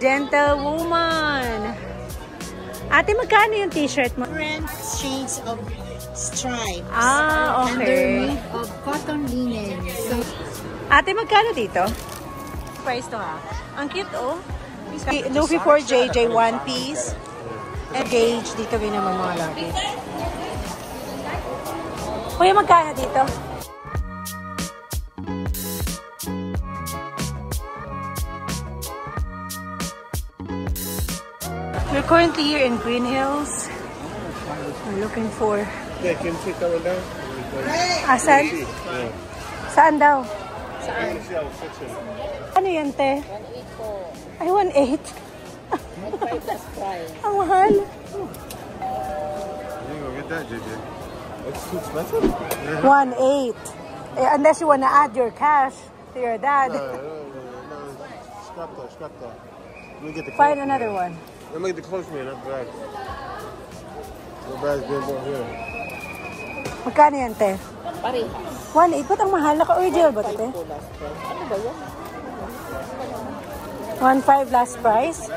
Gentlewoman. Ate, magkano yung t-shirt mo? Different shades of stripes. Ah, And they're okay. made of cotton linen. So, Ate, magkano dito? Price to ha. Ang cute oh. Luffy for JJ, one piece. And Gage, dito rin naman mga lagi. Kuya, magkano dito? We're currently here in Green Hills. We're looking for... Yeah, can you take that one down? Asan? Yeah. Saan daw? Saan? Ano yan, te? 1.8 po. Ay, 1.8. 1.5 plus price. Ang mahal. You ain't gonna get that, JJ. It's too expensive? 1.8. Unless you wanna add your cash to your dad. No. Scrap that, scrap that. Let me get the Find clothes another from one. here. Let me get the clothes from here, not the bag. The bag's being bought here. Magkano yan, te? Parehas. 1.8. Ba't ang mahal? Naka-original ba ito, te? Po last price. Ano ba yan? 1.5 last price?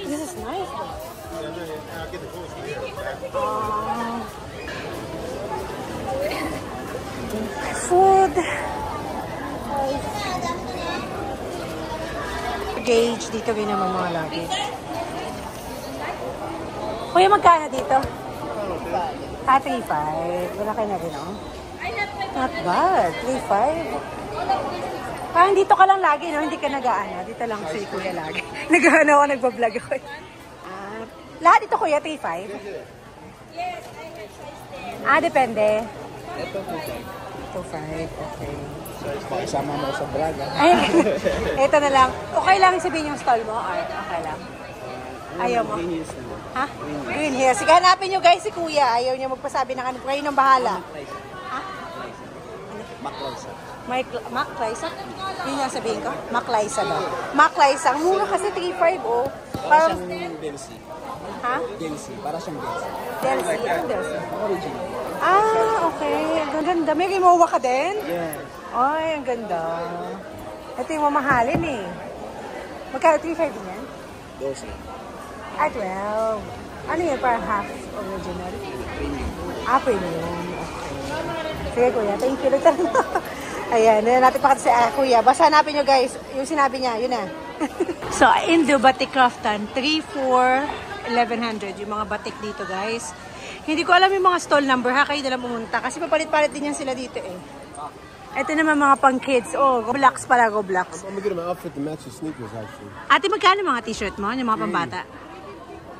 This is nice. I'll get the clothes from here. Food. Gage, dito rin naman mga lagi. Kuya, magkano dito? 3.5. Wala kayo na rin, oh. Not bad. 3.5. Parang dito ka lang lagi, no? Hindi ka nag-aano. Dito lang si Kuya lagi. Nag-aano ako, nagbablog ako. Lahat ito, Kuya, 3.5? Depende. Ito po. 2.5, okay. Pakisama mo sa braga. Ay, ito na lang. Okay lang sabihin yung stall mo? Or okay lang? Ayaw mo? Ha? Green Hills. Sige, hanapin nyo guys si Kuya. Ayaw niya magpasabi ng ano. Kayo nang bahala. Ha? Mac Lysa? Yun yung sabihin ko? Mac Lysa daw. Mac Lysa. Ang mura kasi 3.5 oh. Parang... Delcy. Ha? Delcy. Para siyang Delcy. Delcy. Ano Delcy? Original. Okay. Ang ganda. May Rimowa ka din? Yes. Ay, ang ganda. Ito yung mamahalin eh. Magkano 3.5 din yan? 12. 12. Ano yun? Parang half original? Premium. Okay. Sige kuya, thank you. Ayan, natin pakita si kuya. Basta hanapin nyo guys, yung sinabi niya, yun na. So, Indo Batik Craftan, 3,400, 1,100. Yung mga batik dito guys. Hindi ko alam yung mga stall number ha, kayo na lang pumunta. Kasi papalit-palit din yan sila dito eh. Ito naman mga pang kids. Oh, Roblox pala, Roblox. I'm gonna get him an outfit to match his sneakers actually. Ate, magkano mga t-shirt mo? Yung mga pambata?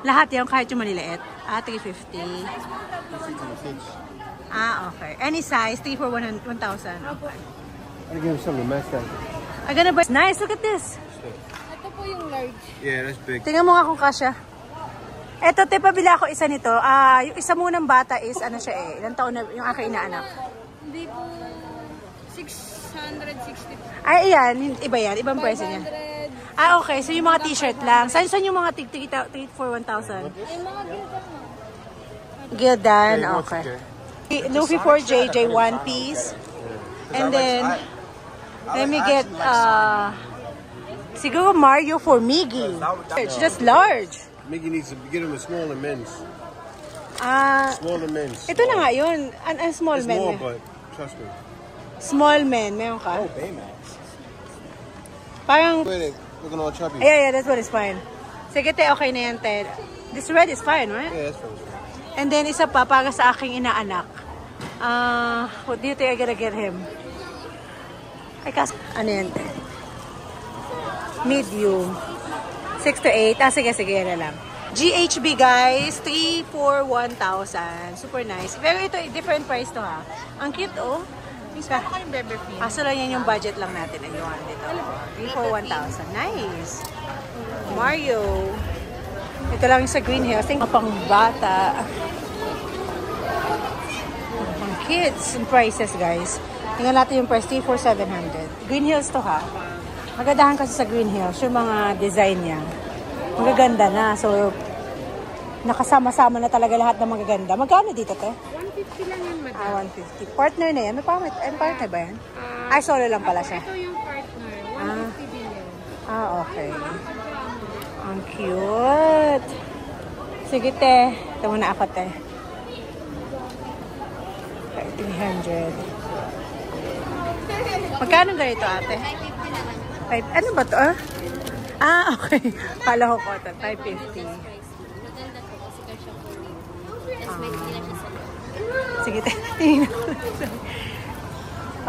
Lahat yan, kahit yung maliliit. 350. Okay. Any size, 3 for 1,000. Okay. I'm gonna give him something to match that. I'm gonna buy. Nice, look at this. Ito po yung large. Yeah, that's big. Tingnan mo nga kung kasya. Eto, te, pabila ako isa nito. Yung isa munang bata is, ano siya eh, ilang taon na yung aking inaanak. Hindi po 660. Ay, ayan, iba yan, ibang presyo niya. Okay, so yung mga t-shirt lang. Saan yung mga 3 for 1,000? Ay, mga gildan mo. Gildan, okay. Luffy for JJ, one piece. And then, let me get, siguro Mario for Miggy. It's just large. Miggy needs to get him a smaller men's. Smaller men's. Ito na nga yun. Small It's men. more, but trust me. Small men, meron ka? Oh, Baymax. Parang, Looking all chubby. yeah, that one is fine. Sige, te, okay na yan, te. This red is fine, right? Yeah, that's fine. And then, isa pa, para sa aking inaanak. What do you think I gotta get him? Ay, ano yan, te? Medium. 6 to 8. Sige, yan na lang. GHB, guys. 3 for 1,000. Super nice. Pero ito, different price to, ha? Ang cute, oh. Ano kayong bebe pin? Kaso lang yan yung budget lang natin. Ayun, dito. 3 for 1,000. Nice. Mario. Ito lang yung sa Green Hills. Tingnan pang bata. Pang kids. Yung prices, guys. Tingnan natin yung price. 3 for 700. Green Hills to, ha? Magadahan kasi sa Green Hills. Yung mga design niya. Magaganda na. So, nakasama-sama na talaga lahat ng magaganda. Magkano dito, te? 150 lang yan, madam. 150. Partner na yan. May partner ba yan? Ay, solo lang pala siya. Ito yung partner. 150 din yan. Ah, okay. Ang cute. Sige, te. Ito muna ako, te. 300. Magkano ganito, ate? 5, ano ba to, ah? Ah, okay. Kala ko cotton. 550. Sige, te. Tingnan ko.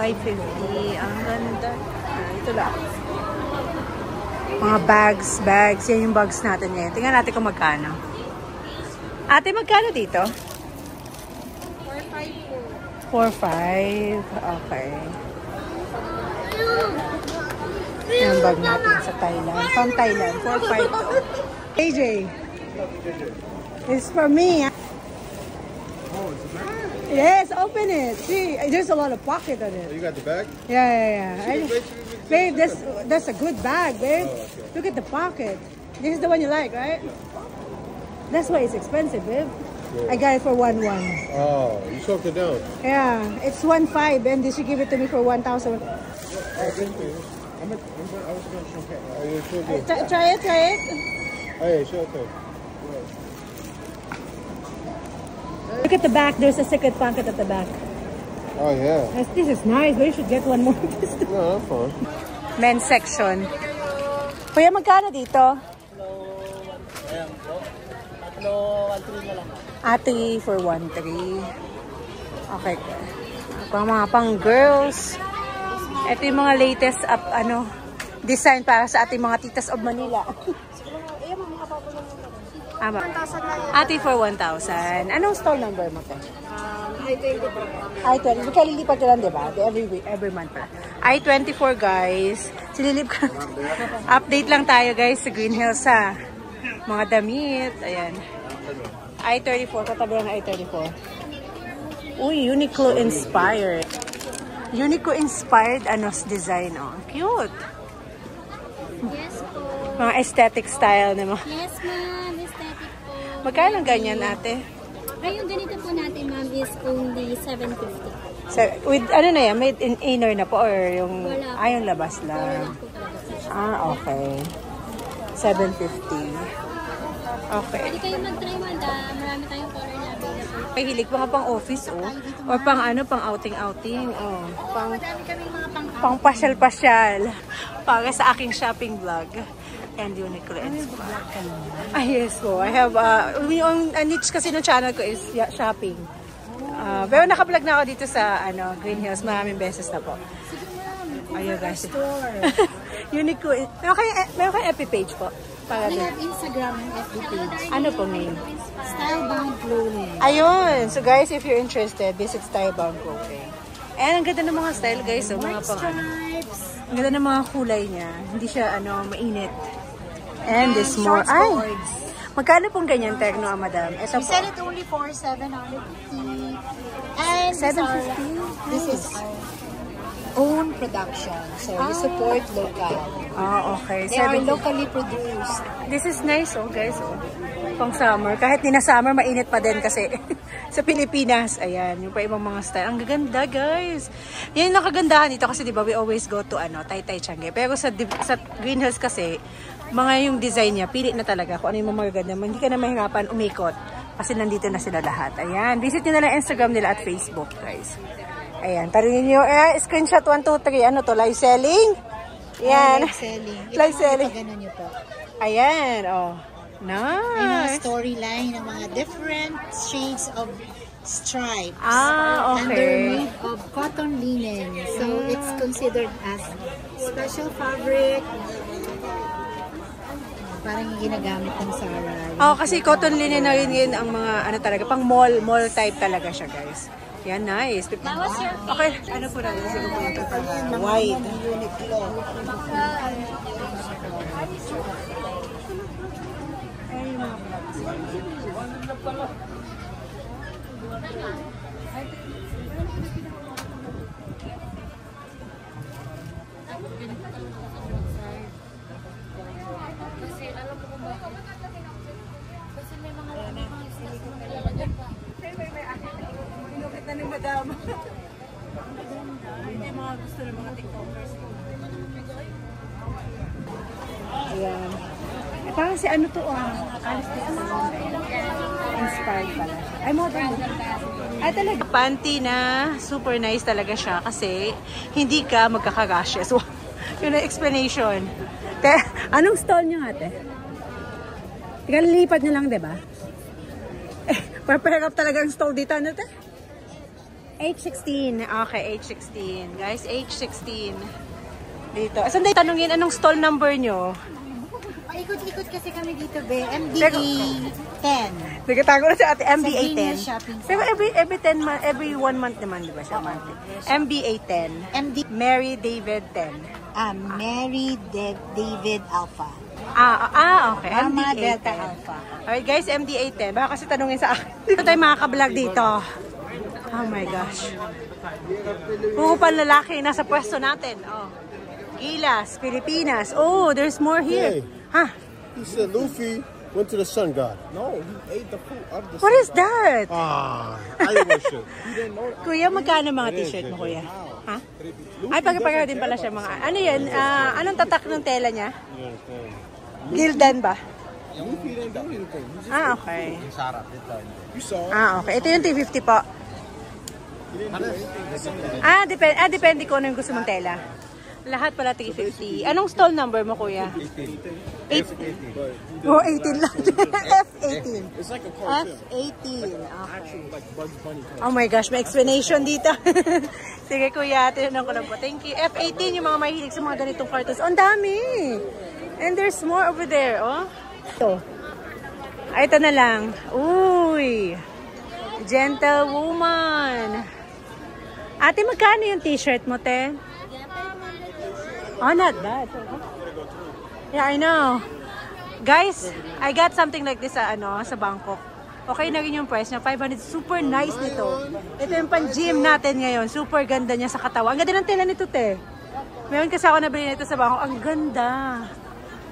550. Ang ganda. Ah, ito lang. Mga bags. Yan yung bags natin ngayon. Tingnan natin kung magkano. Ate, magkano dito? 4.5. Okay. Yung bag natin sa Thailand. From Thailand. 4.5 to. AJ. It's for me. Oh, it's a bag? Yes, open it. See, there's a lot of pocket on Oh, it. you got the bag? Yeah. Babe, that's a good bag, babe. Oh, okay. Look at the pocket. This is the one you like, right? That's why it's expensive, babe. Yeah. I got it for 1.1. Oh, you soaked it down. Yeah, it's 1.5 and they should give it to me for 1,000. Oh, thank you. I was going to champagne. Oh, yeah, sure do. Try it. Oh, yeah, sure do. Look at the back. There's a secret pocket at the back. Oh, yeah. This is nice, but you should get one more. No, that's fine. Men's section. Kuya, magkano dito? Ate for 1.3. Okay. Mga pang girls. Ito yung mga latest design para sa ating mga titas of Manila. Ate for 1,000. Anong stall number mo, te? I-20. Kalilipat ka lang, diba? Every month pala. I-24, guys. Sililip ka. Update lang tayo, guys, sa Green Hills, ha. Mga damit. Ayan. I-34. Katabi ng I-34. Uy, Uniqlo inspired. Uniqlo inspired, design, oh. Cute. Yes po. Mga aesthetic style na mga. Yes, ma'am. Aesthetic po. Magkano ganyan, ate? Ay, yung ganito po natin, ma'am, is only 750. So, with made in inner na po or yung Wala. yung labas lang. Po talaga. Ah, okay. 750. Okay. Pwede kayo mag-try, madam. Marami tayong color na available. May hilig pa nga pang office, oh. Or pang pang outing-outing, oh. Madami kaming mga Pang pasyal-pasyal. Para sa aking shopping vlog. And Uniqlo and Spa. Ah, yes po. I have, yung niche kasi ng channel ko is shopping. Pero naka-vlog na ako dito sa Green Hills. Maraming beses na po. Ayun guys. Uniqlo. Meron kayo FB page po? Para We din. have Instagram and FB page. Ano pong name? Stylebound Clothing. Ayun. So guys, if you're interested, visit Stylebound Clothing. And ang ganda ng mga style guys. So, mga pang Stripes. ang ganda ng mga kulay niya. Hindi siya mainit. And this more. shorts Ay! boards. Magkano pong ganyan, Tekno, madam? Ito We po. sell it only for 750. And 750? this is our own production. So we support local. Ah, okay. They are 750. locally produced. This is nice, oh, guys. Oh. Pang summer. Kahit di na summer, mainit pa din kasi sa Pilipinas. Ayan, yung pa ibang mga style. Ang gaganda, guys. Yan yung nakagandahan dito kasi, di ba, we always go to, Taytay Tiangge. Pero sa Green Hills kasi, mga yung design niya, pili na talaga kung ano yung mga magaganda. Hindi ka na mahirapan umikot kasi nandito na sila lahat. Ayan, visit nyo na lang Instagram nila at Facebook, guys. Ayan, tarinin nyo. Screenshot 1, 2, 3. Ano to? Live selling? Ayan. Live selling. Live selling. Ganun nyo po. Ayan, oh. May mga Nice. storyline ng mga different shades of stripes. Ah, And they're okay. made of cotton linen. So it's considered as special fabric. Parang yung ginagamit ng Zara. Oh, kasi cotton linen na rin yun ang mga, talaga, pang mall type talaga siya, guys. Yan, nice. Okay, ano po na yun? Siguro po ito pang white. Uniqlo. Inukit na ng madama. Hindi mga gusto ng mga tiktokers. Parang si ano to Alice inspired pala siya. Ay, modern. Ay, talaga. Panty na super nice talaga siya kasi hindi ka magkakagashes. So, yun ang explanation. Anong stall niyo ate? Tika, lilipat niyo lang, diba? Pair up talaga ang stall dito. Ano ito? H16. Okay, H16. Guys, H16. Dito. Saan tayo tanungin anong stall number nyo? Ikot-ikot kasi kami dito, be. MBA 10. Nagkatago na si ate, MBA Sa Venus 10. Shopping Pero every 10 month, every 1 month naman, di ba siya? MBA 10. Mary David 10. Mary David Alpha. Okay. Mama MDA Delta 10. Alpha. Alright guys, MDA 10. Baka kasi tanungin sa akin. Dito tayo makaka-vlog dito. Oh my gosh. Pupupan lalaki nasa pwesto natin. Oh. Gilas, Pilipinas. Oh, there's more here. Hey. Huh? He said Luffy went to the sun god. No, he ate the fruit of the What sun is that? I worship. You didn't know that? Kuya, magkano mga t-shirt mo, kuya? Ha? Ay, pagkapagawa din pala siya mga... Ano yan? Anong tatak ng tela niya? Gildan ba? Luffy didn't do anything. He just Okay. you saw it. Okay. Ito yung T50 po. Depende ko ano yung gusto mong tela. Lahat pala T50. Anong stall number mo, kuya? 18. Oh, 18 lang. F18. It's like a cartoon. F18. Okay. Actually, like Bugs Bunny. Oh my gosh, may explanation dito. Sige kuya, tinanong ko lang po. Thank you. F18 yung mga mahilig sa mga ganitong cartoons. Ang dami! And there's more over there, oh. Ito. Ay, ito na lang. Uy! Gentlewoman. Ate, magkano yung t-shirt mo, te? Oh, not bad. Yeah, I know. Guys, I got something like this sa Bangkok. Okay na rin yung price niya, 500. Super nice nito. Ito yung pang-gym natin ngayon. Super ganda niya sa katawan. Ang ganda ng tela nito, te. Meron kasi ako nabili nito sa Bangkok. Ang ganda.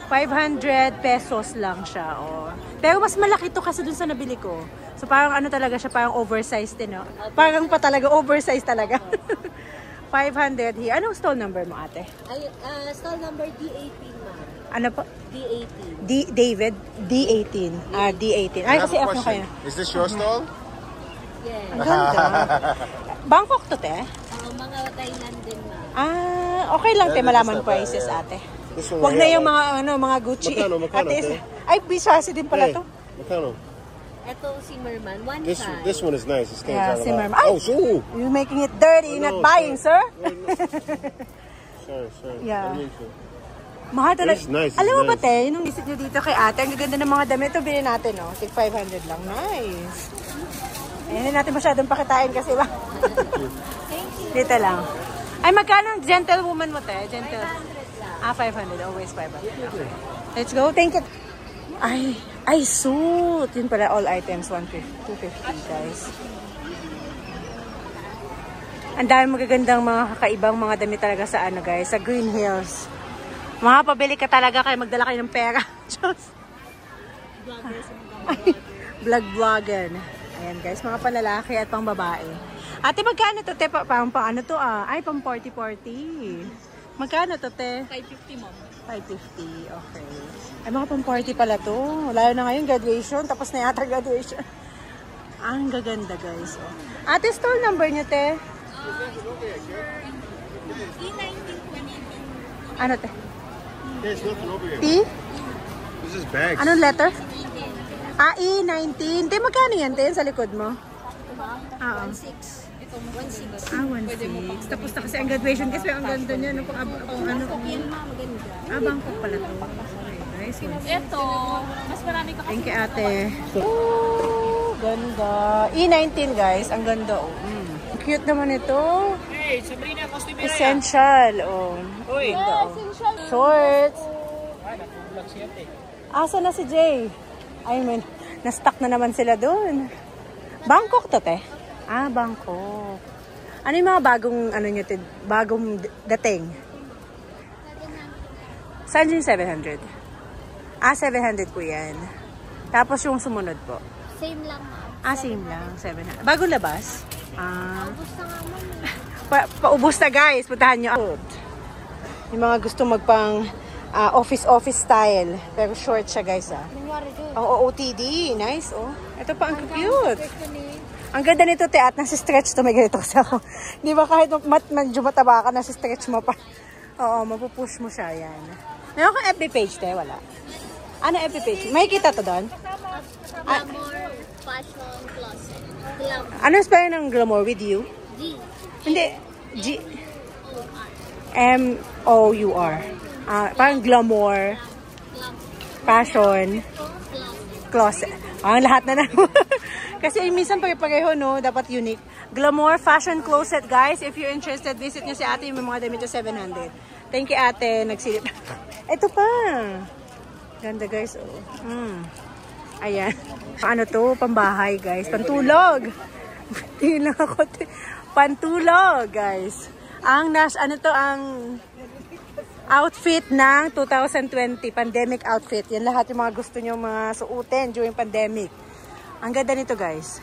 500 pesos lang siya. Oh. Pero mas malaki to kasi dun sa nabili ko. So parang ano talaga siya, parang oversized din. No? Parang pa talaga, oversized talaga. 500 here. Anong stall number mo, ate? Stall number D18, ma'am. Ano po? D18. David? D18. D18. Ay, kasi F na kayo. Is this your stall? Yes. Ang ganda. Bangkok to, te? Mga Thailand din, ma'am. Okay lang, te, Yeah, malaman that's not bad, prices, yeah. ate. This one Wag right na here, yung mga Gucci. Magkano, Ate, te? ay, Bisasi din pala Hey, to. Makano? Ito, Zimmerman. This one is nice. It stands Yeah, out a Zimmerman. lot. Ay! Oh, so. You're making it dirty. You're not buying, sir. Sorry. Yeah. I didn't mean to. Mahal talaga. It's nice, it's Alam mo ba, nice. te, nung isip nyo dito kay ate, ang gaganda ng mga damit. Ito, bilhin natin, no? Tig 500 lang. Nice. Hindi natin masyadong pakitain kasi ba? Dito lang. Ay, magkano ang gentlewoman mo, te? 500 lang. 500. Always 500. Okay. Let's go. Thank you. Ay, suit. Yun pala, all items, 250, guys. Ang dami magagandang mga kakaibang mga damit talaga sa guys, sa Green Hills. Makapabili ka talaga kaya magdala kayo ng pera. Vlog-vlogger. Ayan guys, mga panlalaki at pang babae. Ate, magkano to, te? Pang ano to, Ay, pang 40-40. Magkano to, te? 550, ma'am. 550, okay. Ay, mga pang party pala to. Lalo na ngayon, graduation. Tapos na yata graduation. Ang gaganda, guys. Oh. Ate, store number niyo, te? Ano, te? There's nothing over here. T? This is bags. Anong letter? E19. Te, magkano yan, te? Yan sa likod mo? Oo. 16. Ito, 16. 1.6. Tapos na kasi ang graduation kasi ang ganda niya. Kung ano. Bangkok pala to. Okay, guys. Ito, mas marami ka kasi. Thank you, ate. Oh, ganda. E19, guys. Ang ganda, oh. Cute naman ito. Hey, Sabrina, Costimera. Essential, oh. Uy. Ganda, oh. Shorts. Asa na si Jay? Ay, man. Na-stuck na naman sila dun. Bangkok to, te? Bangkok. Ano yung mga bagong, bagong dating? Saan yung 700? 700 po yan. Tapos yung sumunod po. Same lang, ma'am. Same lang. 700. Bagong labas? Ubus na nga, ma'am. Paubos na, guys. Puntahan nyo. Yung mga gusto magpang Office style. Pero short siya, guys, Ang OOTD. Nice, oh. Ito pa, ang cute. Ang ganda nito, te, at nasi-stretch to. May ganito kasi ako. Di ba kahit medyo mataba ka, nasi-stretch mo pa. Oo, mapupush mo siya, yan. Meron kang FB page, te? Wala. Ano FB page? May kita to doon? Glamour Fashion Closet. Glamour. Ano spell ng glamour with you? G. Hindi. M-O-U-R. Parang glamour, fashion, closet. Ang lahat na Kasi minsan pare-pareho, no? Dapat unique. Glamour Fashion Closet, guys. If you're interested, visit nyo si ate. Yung mga damit na 700. Thank you, ate. Nagsilip. Ito pa. Ganda, guys. Oh. Ayan. Ano to? Pambahay, guys. Pantulog. Tingnan ako. Pantulog, guys. Ang outfit ng 2020. Pandemic outfit. Yan lahat yung mga gusto nyo mga suotin during pandemic. Ang ganda nito, guys.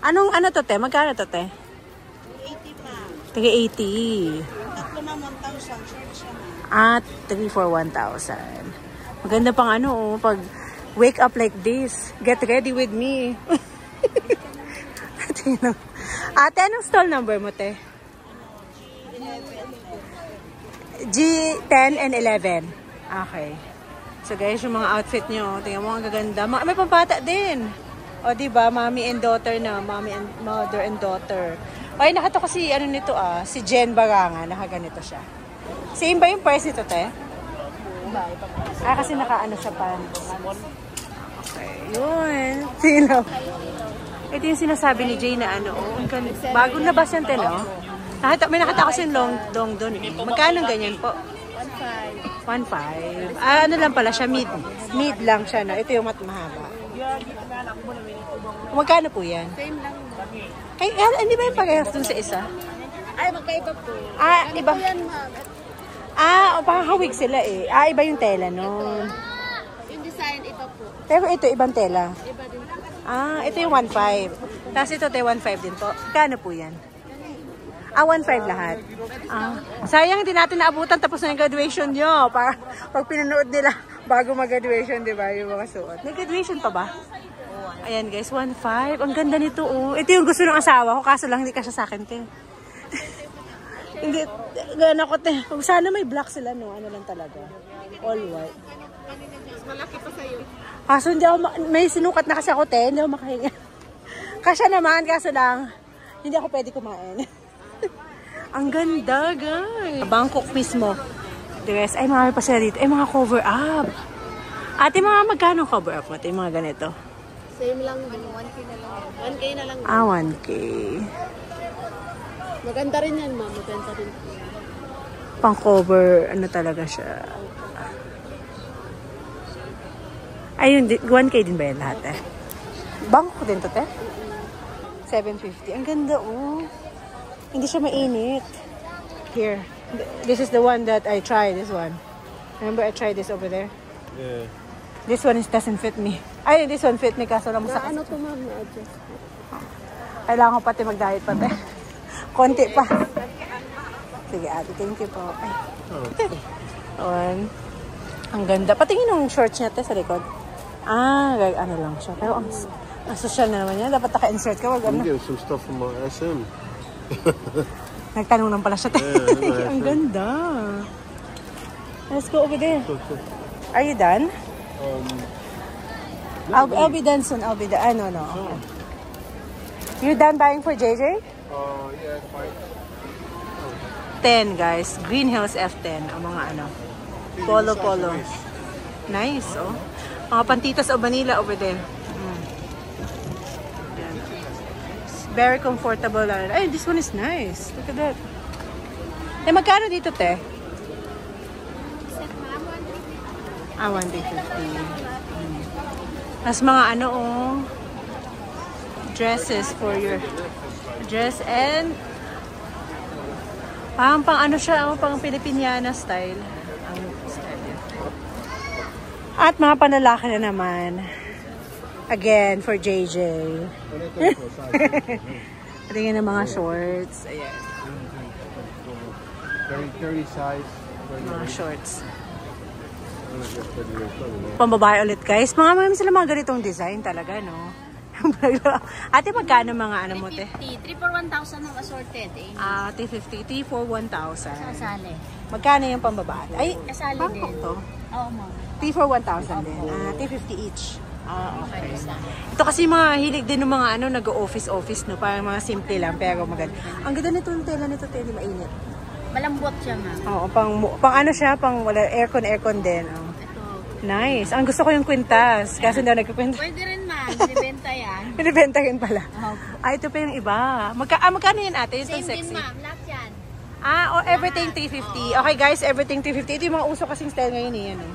Ano to, te? Magkano to, te? 80 pa. Taga 80. Tatlo na 1,000. Short siya na. At 3 for 1,000. Maganda pang pag wake up like this. Get ready with me. Ate, anong stall number mo, te? G10 and 11. Okay. So, guys, yung mga outfit nyo, tingnan mo, ang gaganda. May pampata din. O, diba? Mommy and daughter na. Mother and daughter. Okay, nakita ko si, nito si Jen Baranga. Nakaganito siya. Same ba yung price nito, te? Kasi nakaano siya pants. Okay, yun. Sino? Ito yung sinasabi ni Jay na bagong labas yan, te, no? May nakita ko yung long doon. Magkano ganyan po? 1.5. Ano lang pala siya, mid lang siya, no? Ito yung mahaba. Magkano po yan? Same lang. Ay, hindi ba yung parehas dun sa isa? Ay, magkaiba po. Iba. Yan, ma'am. Parang hawig sila eh. Iba yung tela, no? Yung design, iba po. Pero ito, ibang tela. Iba din po. Ito yung 1.5. Tapos ito, 1.5 din po. Kano po yan? 1.5 lahat. Sayang, hindi natin naabutan tapos na yung graduation nyo. Pag pinanood nila bago mag-graduation, di ba? Yung mga suot. May graduation pa ba? Ayan, guys, 1.5. Ang ganda nito, oh. Ito yung gusto ng asawa ko, kaso lang hindi kasya sa akin, te. Hindi, gana ko, te. Sana may black sila, no? Ano lang talaga. All white. Malaki pa sa'yo. Kaso hindi ako, may sinukat na kasi ako, te. Hindi ako makahinga. Kasya naman, kaso lang, hindi ako pwede kumain. Ang ganda, guys. Bangkok mismo. Dress. Ay, marami pa sila dito. Ay, mga cover up. Ate, mga magkano cover up mo? Ate, mga ganito. Same lang. 1K na lang. 1K na lang. 1K. Maganda rin yan, ma'am. Maganda rin. Pang cover, talaga siya. Ayun, 1K din ba yan lahat, eh? Bangkok din to, te? 750. Ang ganda, oh. Hindi siya mainit. Here. This is the one that I tried. This one. Remember I tried this over there? Yeah. This one doesn't fit me. Ay, this one fit me kaso lang masakit. Ano to, ma'am? Na-adjust. Kailangan ko pati mag-diet pati. Konti pa. Sige, ate. Thank you po. Ay. Ang ganda. Patingin yung shorts niya sa likod. Ano lang siya. Pero ang social na naman yan. Dapat naka-insert ka. Wag I'm getting some stuff from my SM. Nagtanong lang pala siya. Yeah, ang ganda. Let's go over there. Are you done? I'll be done soon. I'll be done. No. Okay. You done buying for JJ? Yeah, fine. 10, guys. Green Hills F10. Ang mga Polo. Nice, oh. Mga pantitas o Manila over there. Very comfortable. Ay, this one is nice. Look at that. Magkano dito, te? 150. Tapos mga dresses for your dress and pang siya, pang Filipiniana style. Ang style niya. At mga panlalaki na naman. Again, for JJ. Tingnan ng mga shorts. Ayan. 30 size. Mga shorts. Pambabae ulit guys. Marami sila mga ganitong design talaga, no? Ate, magkano mga ano mo, te? 50. 3 for 1,000 ng assorted. Eh. Ate, 50. T for 1,000. Kasali. Magkano yung pambabae? Ay, Kasali Bangkok din. to. Oo, ma'am. T for 1,000 din. T 50 each. Okay. Ito kasi mga hilig din ng mga ano, nag-office, no? Parang mga simple lang, pero maganda. Ang ganda nito yung tela nito, te, di mainit. Malambot siya, ma'am. Oo, pang ano siya, pang wala, aircon din. Oh. Ito. Nice. Ang gusto ko yung kwintas. Kasi daw nagkukwintas. Pwede rin, ma'am. Binibenta yan. Binibenta rin pala. Okay. Ito pa yung iba. Magkano yan ate? Ito Same sexy. din, ma'am. Lahat yan. Everything 350. Okay guys, everything 350. Ito yung mga uso kasing style ngayon eh. Yan, eh.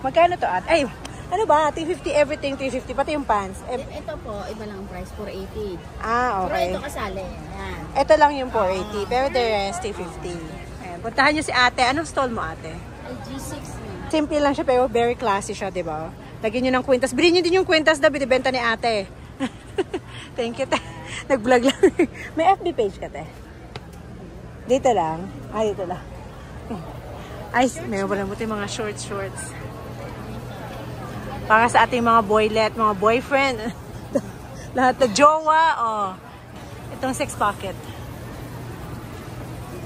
Magkano to at? Ay, ano ba? 350, everything 350. Pati yung pants. Ito po, iba lang ang price. 480. Okay. Pero ito kasali. Yan. Ito lang yung 480. Pero the rest, 350. Ayan. Puntahan nyo si ate. Anong stall mo ate? Ay, G6 na. Simple lang siya pero very classy siya, di ba? Lagyan nyo ng kwintas. Bilhin nyo din yung kwintas na binibenta ni ate. Thank you, te. Nag-vlog lang. May FB page ka, te. Dito lang. Dito lang. Ay, may wala mo mga shorts. Para sa ating mga boylet, mga boyfriend. Lahat na jowa. Oh. Itong 6 pocket.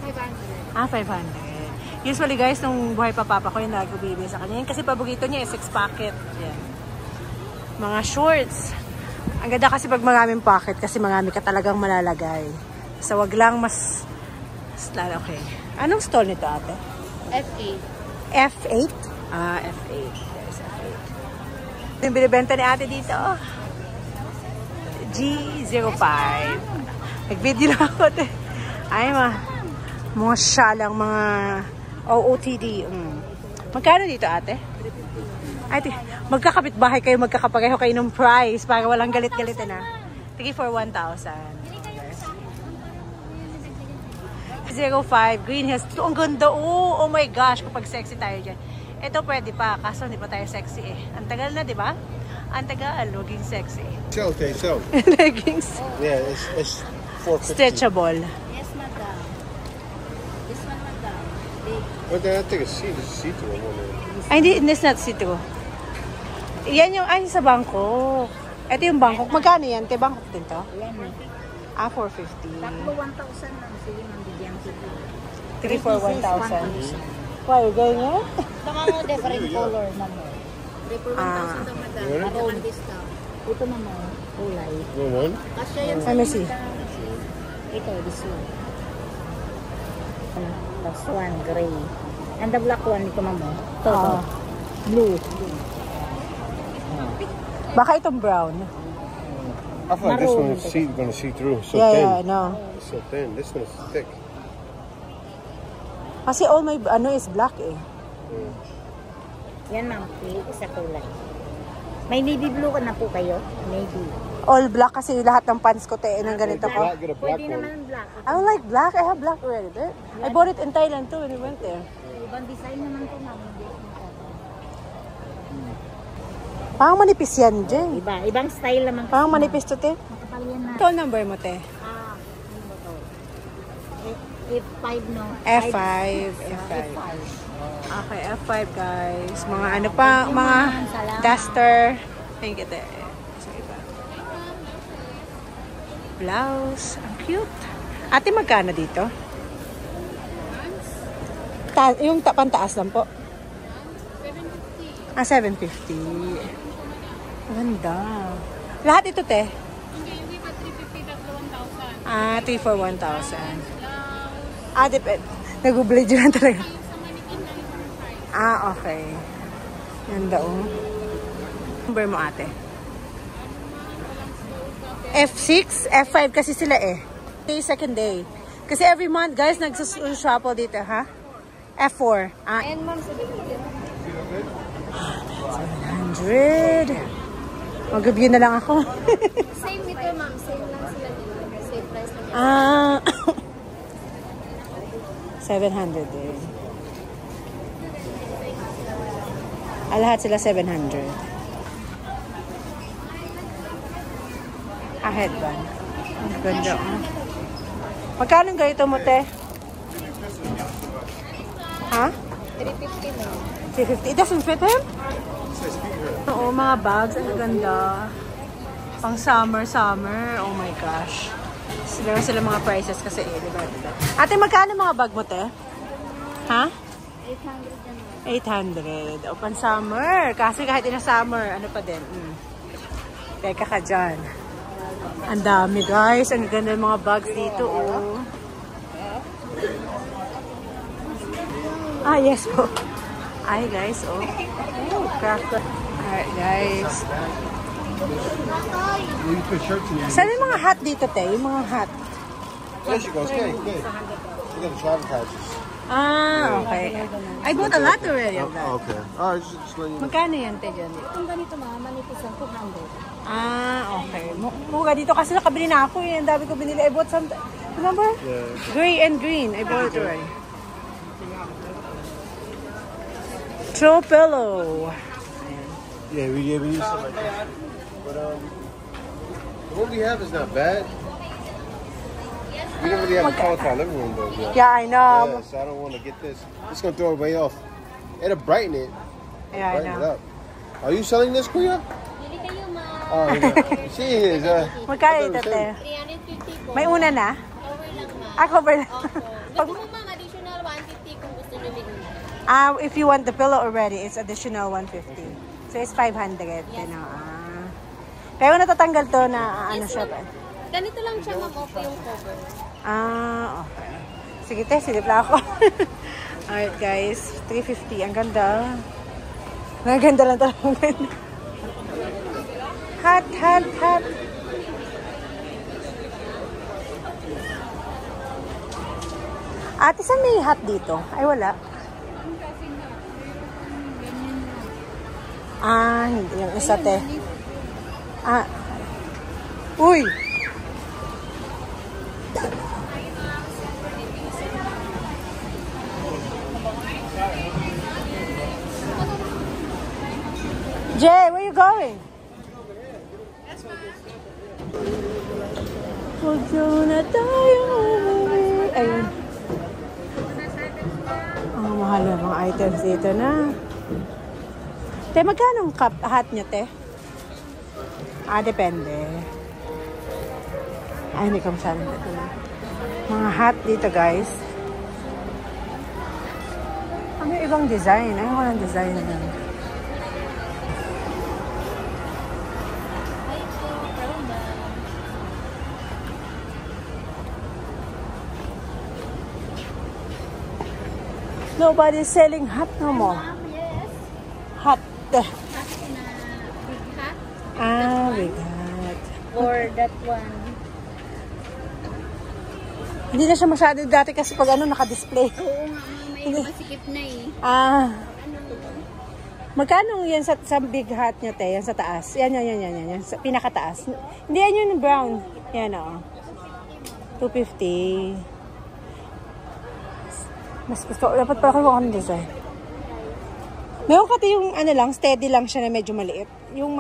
500. 500. Usually guys, nung buhay pa papa ko, yung nag-bibili sa kanya. Yan kasi paborito niya, 6 pocket. Yan. Mga shorts. Ang ganda kasi pag maraming pocket, kasi marami ka talagang malalagay. So, wag lang mas okay. Anong stall nito, ate? F8. F8? F8. There's F8. Yung binibenta ni ate dito. G05. Nag-video na ako, ate. Ay, mga syalang, mga OOTD. Magkano dito, ate? Ate, magkakapit-bahay kayo, magkakapareho kayo ng price para walang galit-galitan na. 3 for 1,000. 05 Green Hills. Ito, ang ganda. Oh my gosh, kapag sexy tayo dyan. Ito pwede pa, kaso hindi pa tayo sexy eh. Ang tagal na, di ba? Ang tagal, maging sexy. So. Leggings. Yeah, it's 450. Stretchable. Yes, madam. This one, madam. Big. But then I think it's see-through. Ay, hindi, it's not see-through. Yan yung, sa Bangkok. Ito yung Bangkok. Magkano yan? Te, Bangkok din to? Yan. 450. Takbo 1,000 lang. Sige, mambigyan kita. 3 for 1,000. Why, ganyan? Baka mo different color na mo. 3 for 1,000 daw, madam. Maroon discount. Ito naman, kulay. No one? Kasya yan sa Let me see. Ito, this one. This one, gray. And the black one, ito mamo. Ito, blue. Baka itong brown. I feel like this one is going to see through. So Yeah, thin. yeah, no. It's so thin. This one is thick. Kasi all my, is black eh. Yan, ma'am. Sa kulay. May navy blue ka na po kayo? Navy. All black kasi lahat ng pants ko ng ganito ko. Get a black Pwede one. naman black. I don't like black. I have black already. I bought it in Thailand too when we went there. Ibang design naman po, ma'am. Parang manipis yan, Jen. Ibang style naman. Parang manipis to, te. Makapal yan na. Ito number mo, te. Ano ba to? F5, no? F5. Okay, F5 guys. Mga ano pa, mga duster. Thank you, te. So, iba. Blouse. Ang cute. Ate, magkano dito? Yung pantaas lang po. 750. Ganda. Lahat ito, te? Hindi pa 350 tatlo 1,000. 3 for 1,000. Depende. Nag-blade yun talaga. Okay. Ganda, oh. Number mo, ate? F6? F5 kasi sila eh. Second day. Kasi every month, guys, nagsushuffle dito, ha? F4. And ma'am, 700. Mag-review na lang ako. same nito, ma'am. Same lang sila dito. Same price lang. 700 din. Lahat sila 700. Headband. Ang ganda, oh. Magkano ganito mo, te? Ha? 350 na. $350. It doesn't fit him? Oo, mga bags. Ang ganda. Pang summer. Oh my gosh. Sila mga prices kasi diba? Ate, magkano mga bag mo, te? Ha? 800. O, pan summer. Kasi kahit in summer, ano pa din. Teka ka dyan. Ang dami, guys. Ang ganda ng mga bags dito, oh. Ah, yes po. Ay, guys, oh. Oh, cracker. Alright, guys. Saan yung mga hat dito, te? Yung mga hat. There she goes. Okay, good. You got the travel patches. Ah, okay. I bought a lot already of that. Oh, okay. All right, just letting you know. Magkano yan, te, dyan? Kung ganito mga manipis ang 200. Ah, okay. Muga dito kasi nakabili na ako eh. Ang dami ko binili. I bought some, remember? Yeah. Gray and green. I bought it already. Throw pillow. Yeah, we use stuff like that. But what we have is not bad. We don't really have a color to our living room though. Yeah, I know. Yeah, so I don't want to get this. It's gonna throw it way off. It'll brighten it. Yeah, I Brighten it know. up. Are you selling this, Kuya? Bili kayo, ma. Oh, yeah. She is. Magkano ito, te? 350 po. May una na? Cover lang, ma. Ah, cover na. Lagi mo, ma'am, additional 150 kung gusto nyo bigyan. If you want the pillow already, it's additional 150. So, it's 500. You know. Pero natatanggal to na ano siya pa. Ganito lang siya, ma'am, off yung cover. Ah, okay. Sige, te, silip lang ako. Alright, guys. 350. Ang ganda. Ang ganda lang talaga. Hat. Ate, saan may hat dito? Ay, wala. Ah, hindi. Yung isa, te. Ah. Uy! Jay, where you going? Huwag na tayo. Ayun. Ang mahal na mga items dito na. Te, magkano ang hat nyo, te? Ah, depende. Ay, hindi ko masyadong dito. Mga hat dito, guys. Ano yung ibang design? Ayaw ko ng design na yan. Nobody's selling hat no more. Yes. Hat. Big hat. Ah, big hat. Or that one. Hindi na siya masyado dati kasi pag ano naka-display. Oo nga, ma'am. May masikip na eh. Ah. Magkano yan sa big hat niya, te? Yan sa taas. Yan. Sa pinakataas. Hindi yan yung brown. Yan, o. 250. Mas gusto. Dapat pa ako ng design. Meron kasi yung ano lang, steady lang siya na medyo maliit. Yung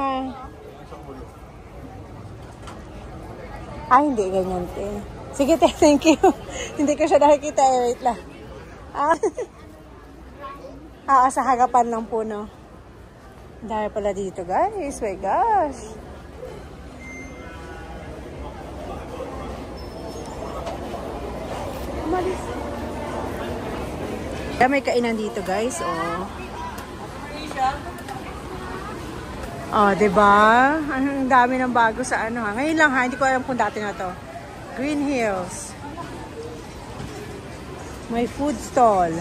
Ay, hindi. Ganyan, te. Sige, te. Thank you. Hindi ko siya nakikita. Wait lang. Sa harapan lang po, no? Dahil pala dito, guys. My gosh. Umalis. Kaya may kainan dito, guys. Diba? Ang dami ng bago sa ano, ha? Ngayon lang, ha? Hindi ko alam kung dati na to. Green Hills. May food stall.